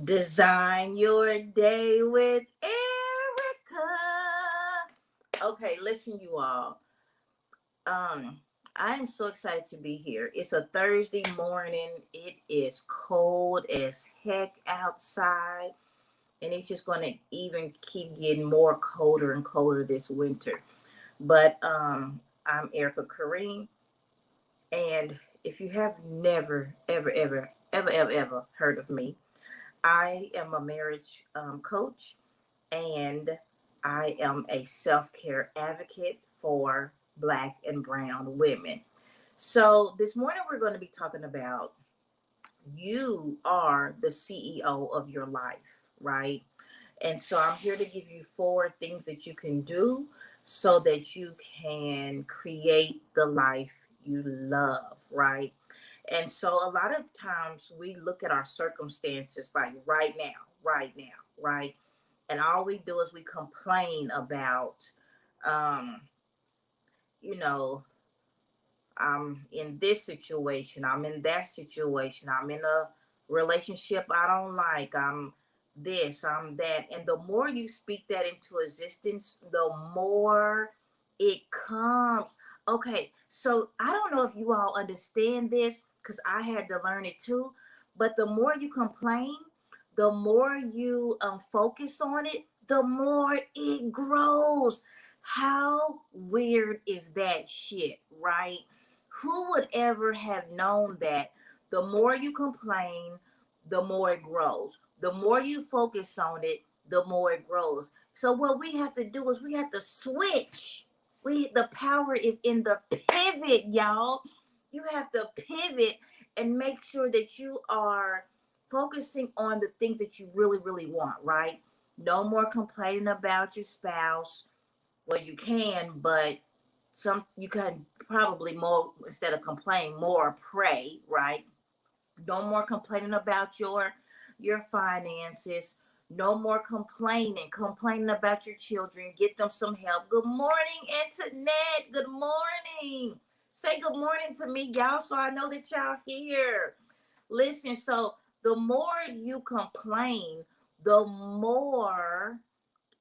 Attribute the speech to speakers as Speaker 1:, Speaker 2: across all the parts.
Speaker 1: Design your day with Erica. Okay, listen, you all. Um, I am so excited to be here. It's a Thursday morning. It is cold as heck outside, and it's just going to even keep getting more colder and colder this winter. But I'm Erica Kareem, and if you have never, ever heard of me, I am a marriage coach and I am a self care advocate for Black and Brown women. So, this morning we're going to be talking about you are the CEO of your life, right? And so, I'm here to give you four things that you can do so that you can create the life you love, right? And so, a lot of times we look at our circumstances like right now, right? And all we do is we complain about um you know I'm in this situation, I'm in that situation, I'm in a relationship I don't like, I'm this, I'm that. And the more you speak that into existence, the more it comes. Okay, so I don't know if you all understand this because I had to learn it too, but the more you complain, the more you focus on it, the more it grows. How weird is that shit, right? Who would ever have known that the more you complain, the more it grows? The more you focus on it, the more it grows. So what we have to do is we have to switch. The power is in the pivot, y'all. You have to pivot and make sure that you are focusing on the things that you really, really want, right? No more complaining about your spouse. Well, you can, but you can probably more, instead of complain, more pray, right? No more complaining about your finances. No more complaining about your children. Get them some help. Good morning, Antoinette. Good morning. Say good morning to me, y'all, so I know that y'all here. Listen, so the more you complain, the more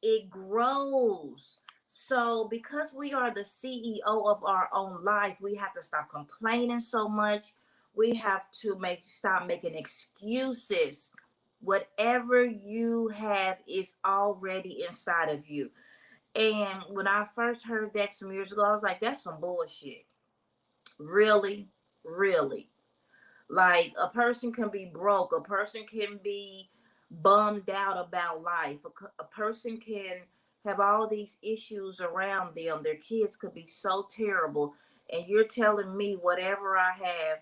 Speaker 1: it grows. So, because we are the CEO of our own life, we have to stop complaining so much. We have to stop making excuses. Whatever you have is already inside of you. And when I first heard that some years ago, I was like, that's some bullshit. Really? Really? Like, a person can be broke, a person can be bummed out about life, a person can have all these issues around them, their kids could be so terrible, and you're telling me whatever I have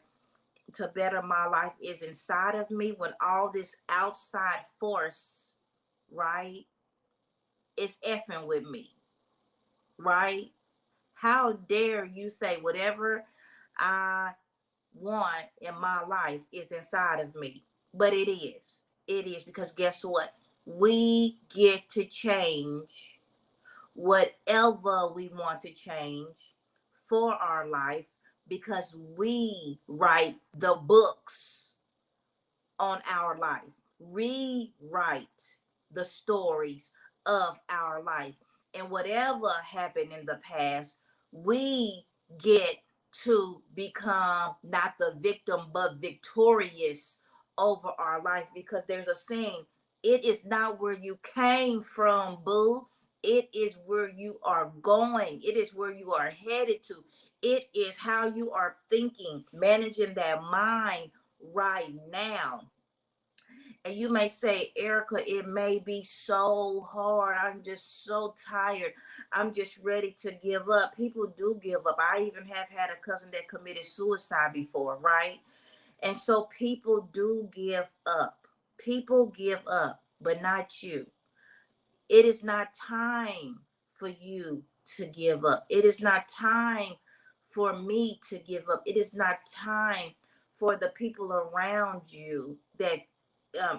Speaker 1: to better my life is inside of me when all this outside force, right, is effing with me, right? How dare you say whatever I want in my life is inside of me? But it is. It is, because guess what? We get to change whatever we want to change for our life because we write the books on our life, rewrite the stories of our life. And whatever happened in the past, we get to become not the victim but victorious over our life, because there's a saying, it is not where you came from, boo. It is where you are going. It is where you are headed to. It is how you are thinking, managing that mind right now. And you may say, Erica, it may be so hard. I'm just so tired. I'm just ready to give up. People do give up. I even have had a cousin that committed suicide before, right? And so people do give up. People give up, but not you. It is not time for you to give up. It is not time for me to give up. It is not time for the people around you that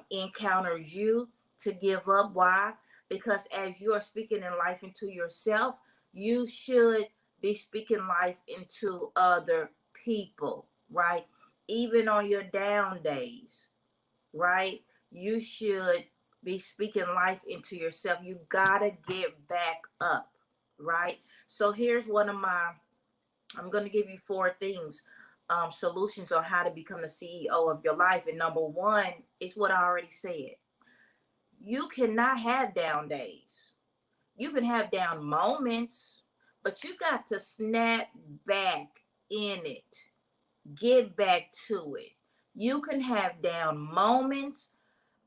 Speaker 1: encounters you to give up. Why? Because as you are speaking in life into yourself, you should be speaking life into other people, right? Even on your down days, right? You should be speaking life into yourself. You gotta get back up, right? So here's one of my, I'm going to give you four things, solutions on how to become the CEO of your life. And number one is what I already said. You cannot have down days. You can have down moments, but you got to snap back in it. Get back to it. You can have down moments,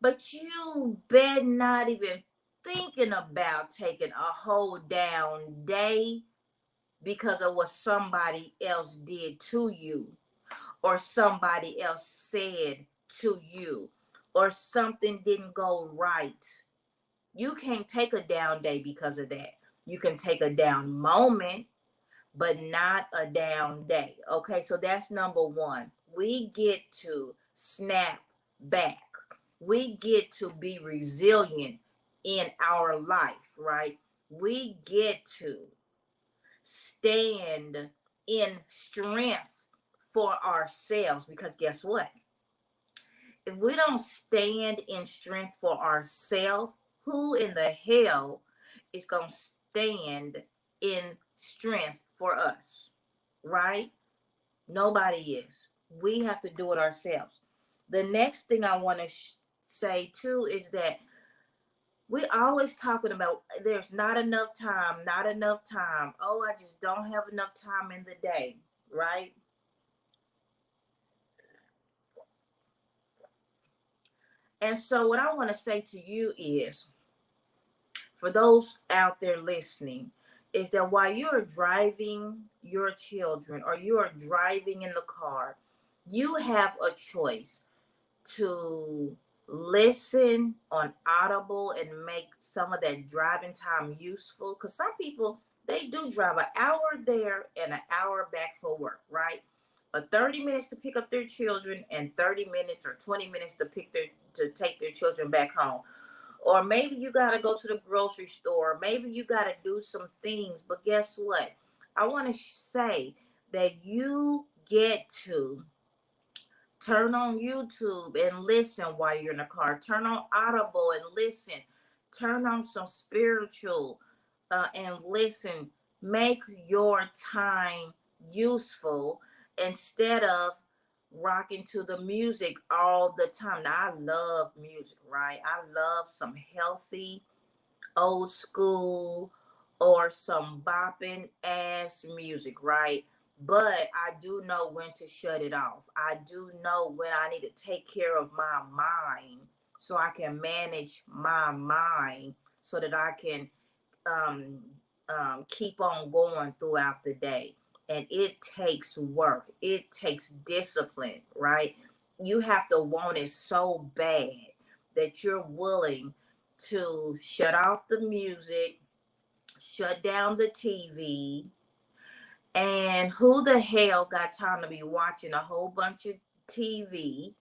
Speaker 1: but you better not even thinking about taking a whole down day because of what somebody else did to you, or somebody else said to you, or something didn't go right. You can't take a down day because of that. You can take a down moment, but not a down day. Okay, so that's number one. We get to snap back. We get to be resilient in our life, right? We get to stand in strength for ourselves, because guess what? If we don't stand in strength for ourselves, who in the hell is going to stand in strength for us? Right? Nobody is. We have to do it ourselves. The next thing I want to say too is that we always talking about there's not enough time, not enough time. Oh, I just don't have enough time in the day, right? And so what I want to say to you is, for those out there listening, is that while you're driving your children or you are driving in the car, you have a choice to listen on Audible and make some of that driving time useful. Because some people, they do drive an hour there and an hour back for work, right? 30 minutes to pick up their children and 30 minutes or 20 minutes to take their children back home. Or maybe you got to go to the grocery store. Maybe you got to do some things. But guess what? I want to say that you get to turn on YouTube and listen while you're in the car. Turn on Audible and listen. Turn on some spiritual and listen. Make your time useful instead of rocking to the music all the time. Now, I love music, right? I love some healthy, old school, or some bopping ass music, right? But I do know when to shut it off. I do know when I need to take care of my mind so I can manage my mind so that I can um, keep on going throughout the day. And it takes work, it takes discipline, right? You have to want it so bad that you're willing to shut off the music, shut down the TV. And who the hell got time to be watching a whole bunch of TV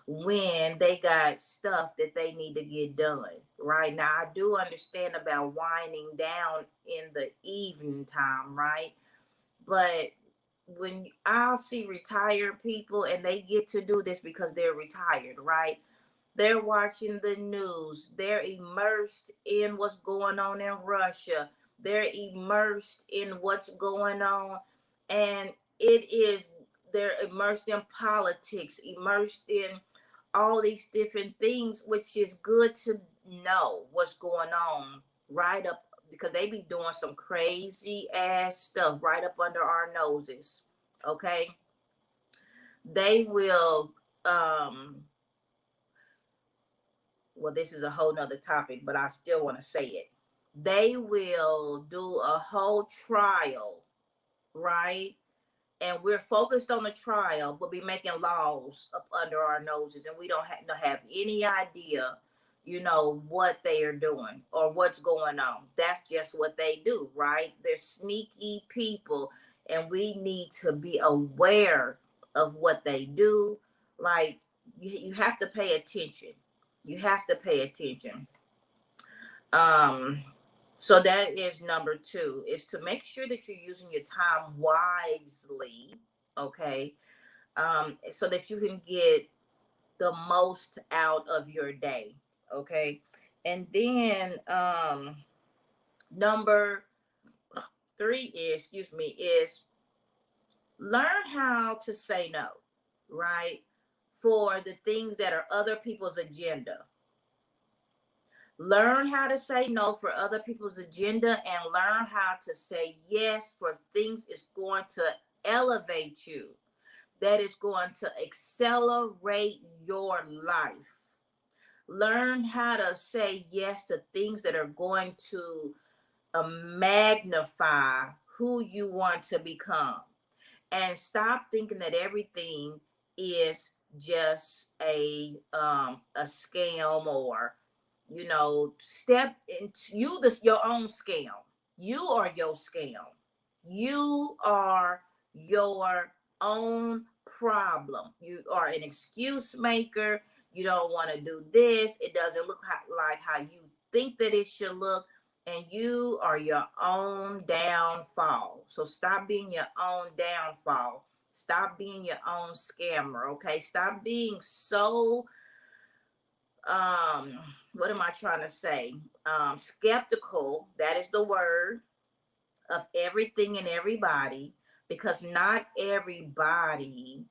Speaker 1: when they got stuff that they need to get done? Right now, I do understand about winding down in the evening time, right? But when I'll see retired people and they get to do this because they're retired, right? They're watching the news. They're immersed in what's going on in Russia. They're immersed in what's going on. And it is, they're immersed in politics, immersed in all these different things, which is good to know what's going on right up, because they be doing some crazy ass stuff right up under our noses. Okay. They will, well, this is a whole nother topic, but I still want to say it. They will do a whole trial, right? And we're focused on the trial, but be making laws up under our noses, and we don't have any idea, what they are doing or what's going on. That's just what they do, right? They're sneaky people, and we need to be aware of what they do. Like, you have to pay attention. You have to pay attention. Um, so that is number two, is to make sure that you're using your time wisely, okay? So that you can get the most out of your day. Okay. And then number three is, excuse me, is learn how to say no, right? For the things that are other people's agenda. Learn how to say no for other people's agenda and learn how to say yes for things is going to elevate you, that is going to accelerate your life. Learn how to say yes to things that are going to magnify who you want to become. And stop thinking that everything is just a scam, or step into you, this your own scam. You are your scam. You are your own problem. You are an excuse maker. You don't want to do this. It doesn't look like how you think that it should look. And you are your own downfall. So stop being your own downfall. Stop being your own scammer. Okay. Stop being so um what am I trying to say? Skeptical, that is the word, of everything and everybody, because not everybody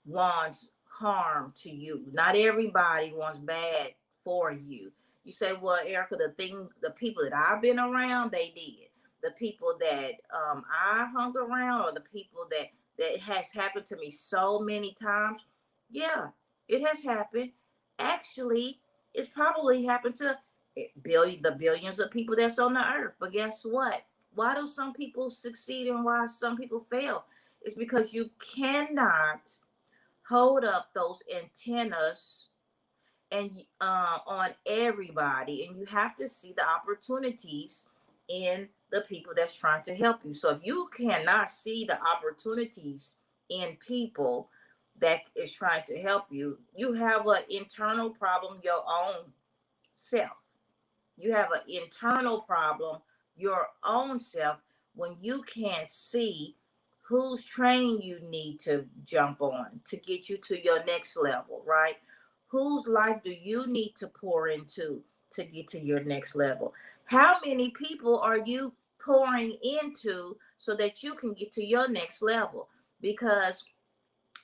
Speaker 1: wants harm to you. Not everybody wants bad for you. You say, well, Erica, the people that I've been around, they did. The people that I hung around, or the people that has happened to me so many times, yeah, it has happened. Actually, it's probably happened to the billions of people that's on the earth. But guess what? Why do some people succeed and why some people fail? It's because you cannot hold up those antennas and on everybody, and you have to see the opportunities in the people that's trying to help you. So if you cannot see the opportunities in people that is trying to help you, you have an internal problem, your own self. You have an internal problem, your own self, when you can't see whose train you need to jump on to get you to your next level, right? Whose life do you need to pour into to get to your next level? How many people are you pouring into so that you can get to your next level? Because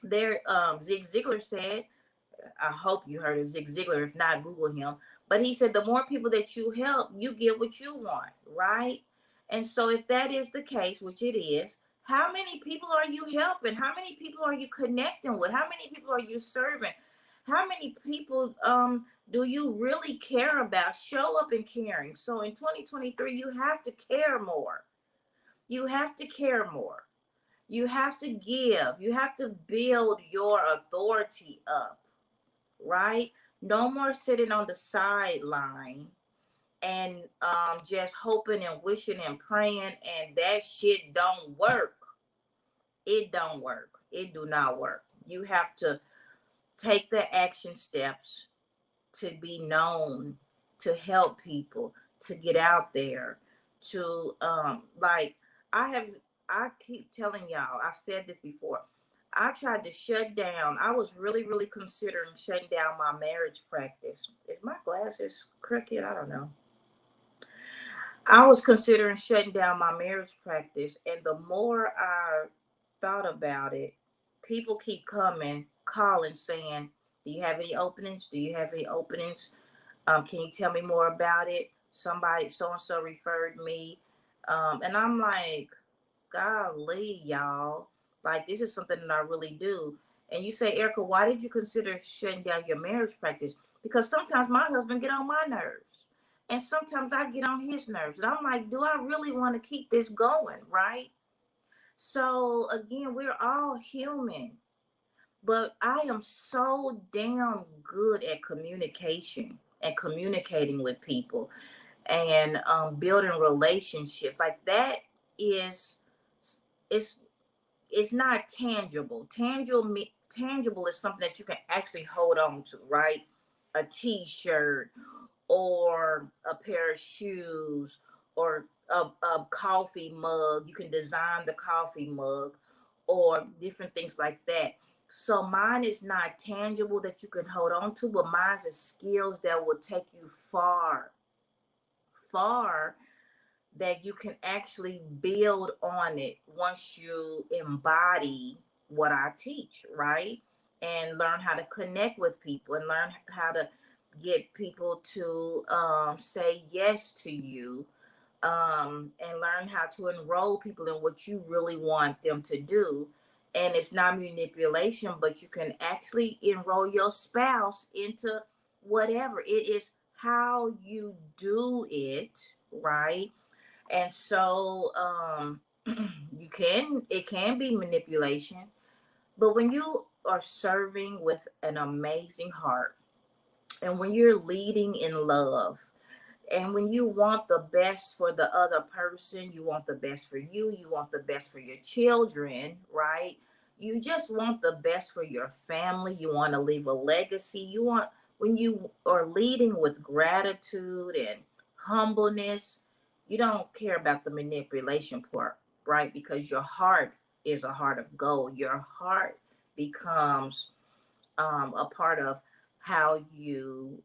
Speaker 1: there, Zig Ziglar said, I hope you heard of Zig Ziglar. If not, Google him. But he said the more people that you help, you get what you want, right? And so if that is the case, which it is, how many people are you helping? How many people are you connecting with? How many people are you serving? How many people do you really care about? Show up in caring. So in 2023, you have to care more. You have to care more. You have to give. You have to build your authority up, right? No more sitting on the sideline and just hoping and wishing and praying, and that shit don't work. It don't work. It do not work. You have to take the action steps to be known, to help people, to get out there, to like I have I keep telling y'all, I've said this before. I tried to shut down. I was really, really considering shutting down my marriage practice. Is my glasses crooked? I don't know. I was considering shutting down my marriage practice, and the more I thought about it, people keep coming, calling, saying, "Do you have any openings? Do you have any openings? Can you tell me more about it? Somebody, so and so referred me." And I'm like, golly, y'all. Like, this is something that I really do. And you say, Erica, why did you consider shutting down your marriage practice? Because sometimes my husband get on my nerves. And sometimes I get on his nerves. And I'm like, do I really want to keep this going? Right? So again, we're all human. But I am so damn good at communication and communicating with people and building relationships. Like that is it's it's not tangible. Tangible is something that you can actually hold on to, right? A T-shirt or a pair of shoes or a coffee mug. You can design the coffee mug or different things like that. So mine is not tangible that you can hold on to, but mine is skills that will take you far, far, that you can actually build on it once you embody what I teach, right? And learn how to connect with people and learn how to get people to say yes to you, and learn how to enroll people in what you really want them to do. And it's not manipulation, but you can actually enroll your spouse into whatever it is, how you do it, right? And so it can be manipulation, but when you are serving with an amazing heart, and when you're leading in love, and when you want the best for the other person, you want the best for you, you want the best for your children, right? You just want the best for your family. You want to leave a legacy. When you are leading with gratitude and humbleness, you don't care about the manipulation part, right? Because your heart is a heart of gold. Your heart becomes a part of how you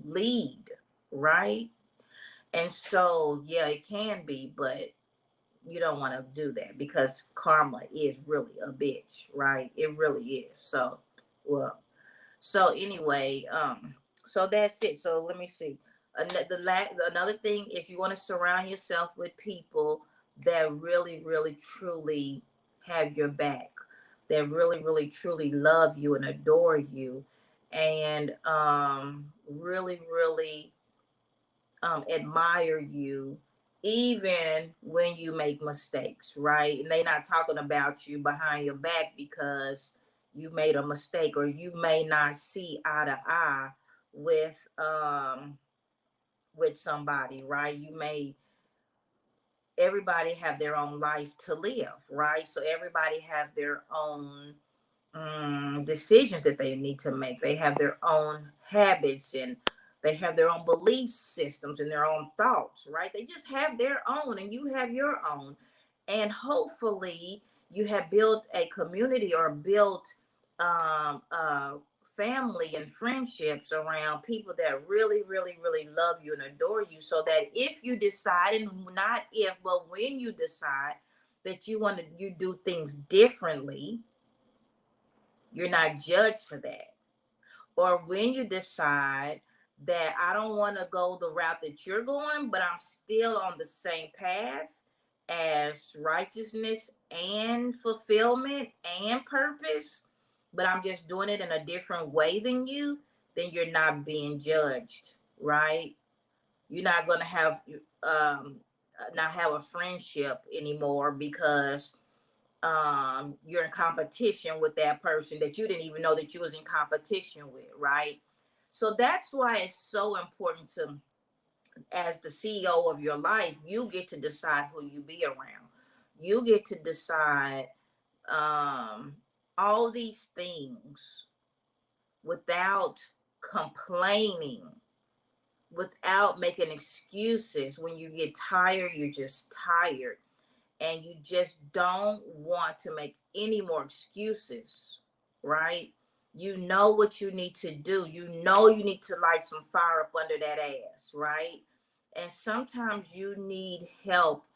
Speaker 1: lead, right? And so, yeah, it can be, but you don't want to do that because karma is really a bitch, right? It really is. So, well, so anyway, so that's it. So let me see. Another thing, if you want to surround yourself with people that really, really, truly have your back, that really, really, truly love you and adore you, and really, really admire you even when you make mistakes, right? And they not talking about you behind your back because you made a mistake, or you may not see eye to eye with somebody, right? You may Everybody have their own life to live, right? So everybody have their own decisions that they need to make. They have their own habits, and they have their own belief systems and their own thoughts, right? They just have their own, and you have your own. And hopefully, you have built a community or built a family and friendships around people that really, really, really love you and adore you. So that if you decide, and not if, but when you decide that you do things differently, you're not judged for that. Or when you decide that I don't want to go the route that you're going, but I'm still on the same path as righteousness and fulfillment and purpose, but I'm just doing it in a different way than you, then you're not being judged, right? You're not going to have not have a friendship anymore because you're in competition with that person that you didn't even know that you was in competition with, right? So that's why it's so important to, as the CEO of your life, you get to decide who you be around. You get to decide um all these things without complaining, without making excuses. When you get tired, you're just tired, and you just don't want to make any more excuses, right? You know what you need to do. You know you need to light some fire up under that ass, right? And sometimes you need help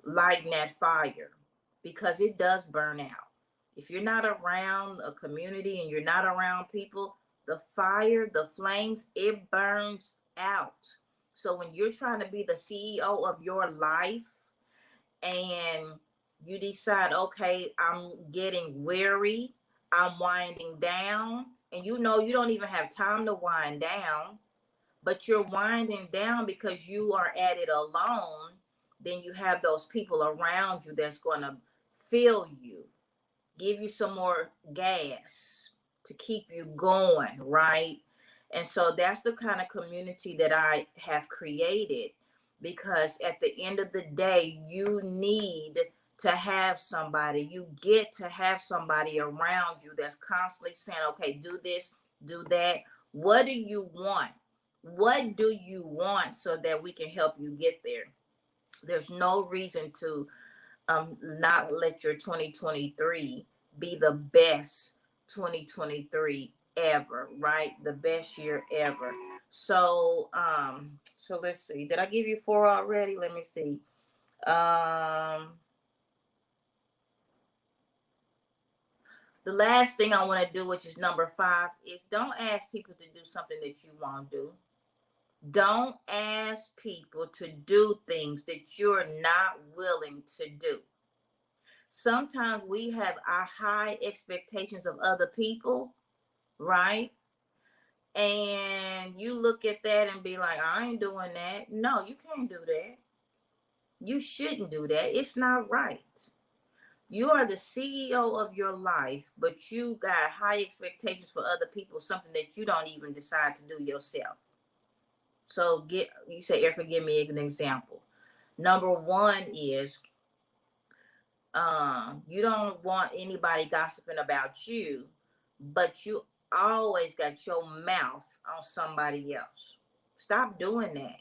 Speaker 1: lighting that fire because it does burn out. If you're not around a community and you're not around people, the fire, the flames, it burns out. So when you're trying to be the CEO of your life, and you decide, okay, I'm getting weary, I'm winding down, and you know you don't even have time to wind down, but you're winding down because you are at it alone, then you have those people around you that's going to fill you, give you some more gas to keep you going, right? And so that's the kind of community that I have created, because at the end of the day, you need to have somebody, you get to have somebody around you that's constantly saying, okay, do this, do that. What do you want? What do you want so that we can help you get there? There's no reason to not let your 2023 be the best 2023 ever, right? The best year ever. So let's see. Did I give you four already? Let me see. Um, the last thing I want to do, which is number five, is don't ask people to do something that you won't do. Don't ask people to do things that you're not willing to do. Sometimes we have our high expectations of other people, right? And you look at that and be like, I ain't doing that. No, you can't do that. You shouldn't do that. It's not right. You are the CEO of your life, but you got high expectations for other people, something that you don't even decide to do yourself. So you say, Erica, give me an example. Number one is you don't want anybody gossiping about you, but you always got your mouth on somebody else. Stop doing that.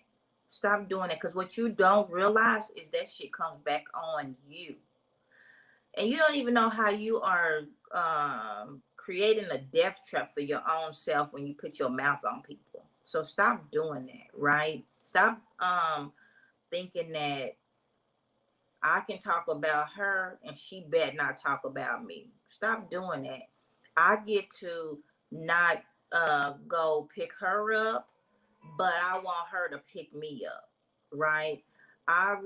Speaker 1: Stop doing that, because what you don't realize is that shit comes back on you. And you don't even know how you are creating a death trap for your own self when you put your mouth on people. So stop doing that, right? Stop thinking that I can talk about her and she bet not talk about me. Stop doing that. I get to not go pick her up, but I want her to pick me up, right? I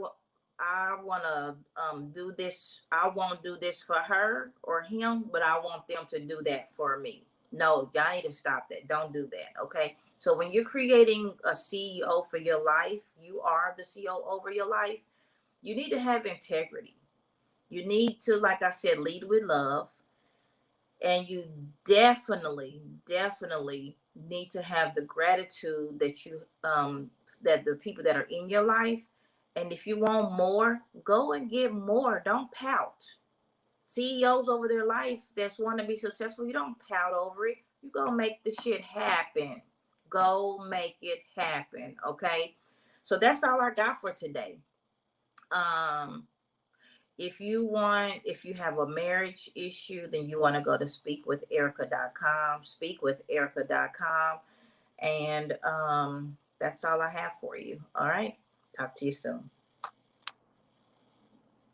Speaker 1: want to do this. I won't do this for her or him, but I want them to do that for me. No, y'all need to stop that. Don't do that, okay? So when you're creating a CEO for your life, you are the CEO over your life. You need to have integrity. You need to, like I said, lead with love. And you definitely need to have the gratitude that that the people that are in your life. And if you want more, go and get more. Don't pout. CEOs over their life that's want to be successful, you don't pout over it. You go make the shit happen. Go make it happen. Okay. So that's all I got for today. Um, if you have a marriage issue, then you want to go to speakwitherica.com, speakwitherica.com. And that's all I have for you. All right. Talk to you soon.